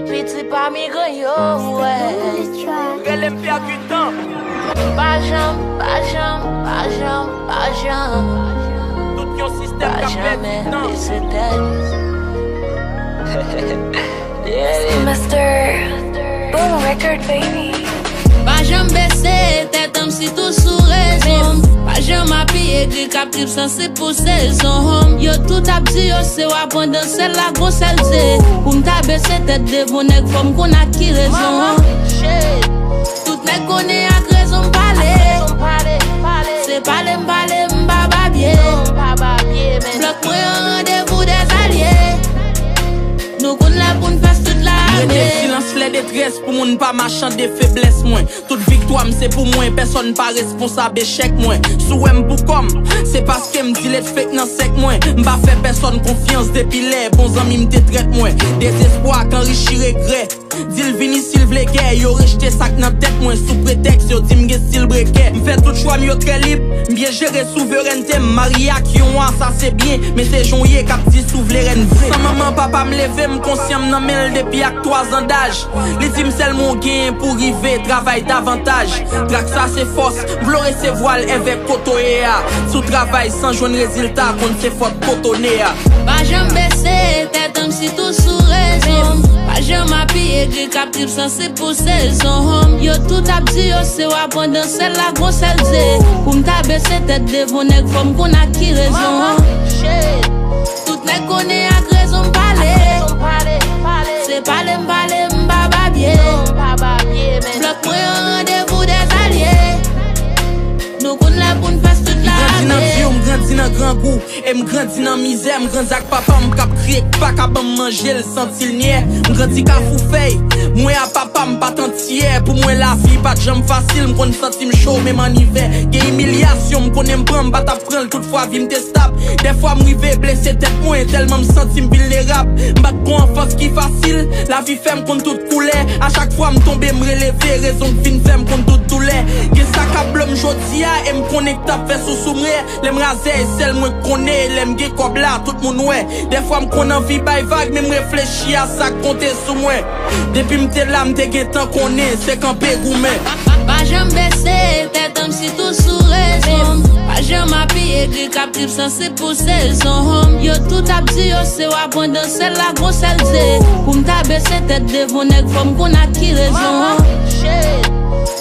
Piti pa mi gwen yo, Relève perd du temps. Pa jam, pa jam, pa jam, pa jam. Tout yon système Pa qui perd jamais du temps. laisser tête. Master Boom Record, baby. Pa jam bese, tetam si tou sou rezon. Pa jam api ekri kap trip sanse pou sezon. Yo tout ap di yo se wapon dan sel la gon sel ze. Pou mta bese tet devon ek fom kon ak ki rezon. Tout nek konen ak rezon pale. Se pale mbale mba babye. Blok mwen an randevou des alliés. Nou kon la pou n'fas tout la ame. Silence les détresse pour moun pas marchand de faiblesse moins. Toute victoire c'est pour moi, personne pas responsable échec moins. Sou pour comme, c'est parce que m'dit les fake nan sec moins. M'pa fait personne confiance depuis les bons amis m'te traite moins. Désespoir qu'enrichi regret. Dil vini s'il vle guerre, yo rejeté sac nan tête moins. Sous prétexte yo dim gen style brequet. M'fait tout choix mieux très libre, bien gérer souveraineté. Marie ak yon ça c'est bien, mais c'est jonye k'ap di souveraine vrai. Sans maman papa m'lever m'conscient m'namel depuis ak 3 ans d'âge. Les teams sel mon gain pour river, travail davantage. Drak ça c'est force, v'lo recevoir avec koto ea. Sous travail sans joindre résultat, contre c'est faute kotoné a. Pa jam bese, tetam si tou sou rezon. Pa jam api ekri kap trip sanse pou sezon. Yo tout ap di yo se wapon dan sel la gon sel ze. Pou mta bese tet devon ek fom kon ak ki rezon. Tout nek konen ak rezon pale. Se pale mbale mba babye. Blok mwen an randevou des alliés. Nou kon la pou n'fas tout la ame. M'grandi nan grand goût, et m'grandi nan misère. M'grandi ak papa m'kap kriye pa ka ban manger le sentil nier. M'grandi ka foufey, moi a papa m'pat entier. Pour moi la vie pas jam facile, m'kon senti m'chaud même en hiver. Gen humiliation, m'konnen m'prendre bat apprendre toutefois vie m'te stable. Des fois m'rive blessé tête moi tellement m'senti m'vulnérable. M'bat pour enfance qui facile, la vie fait m'kon tout couler. À chaque fois m'tombe m'relever, raison que fin fait m'kon tout douleur. Gen sa ka blom jodi a et m'connecte à faire sous soumre. L'aime raser celle moi connais, l'aime ge kob la tout moun ouais. Des fois m'kon envie bay vague, mais m'réfléchis à ça compter sous moi. Depuis m'te là m'te gen temps connais, c'est camper gourmet. Pa jam bese, tetam si tou sou rezon. Pa jam api ekri kap trip sanse pou sezon. Yo tout ap di yo se wapon dan sel la gon sel ze. Pou mta bese tet devon ek fom kon ak ki rezon.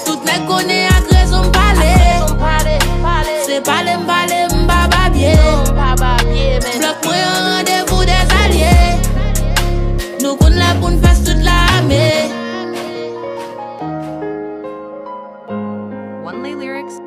Tout nek konen ak rezon pale. Se pale mbale mba babye. Blok mwen an randevou des alliés. Nou kon la pou n'fas tout la ame. One Lay Lyrics.